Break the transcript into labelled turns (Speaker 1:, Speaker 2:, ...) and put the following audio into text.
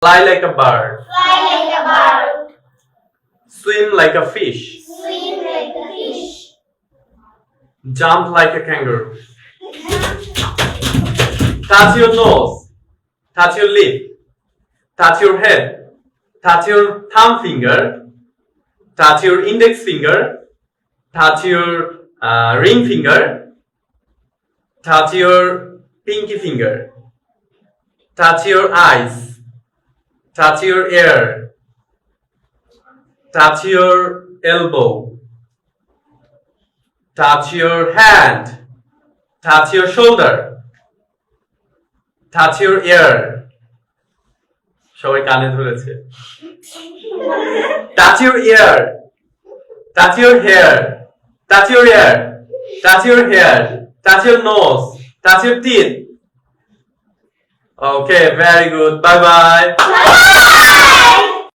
Speaker 1: Fly like a bird.
Speaker 2: Fly like a bird.
Speaker 1: Swim like a fish.
Speaker 2: Swim like a fish.
Speaker 1: Jump like a kangaroo. Touch your nose. Touch your lip. Touch your head. Touch your thumb finger. Touch your index finger. Touch your ring finger. Touch your pinky finger. Touch your eyes. Touch your ear. Touch your elbow. Touch your hand. Touch your shoulder. Touch your ear. সবাই কানে ধরেছে। Touch your ear. Touch your hair. Touch your ear. Touch your hair. Touch your nose. Touch your teeth. Okay, very good. Bye bye.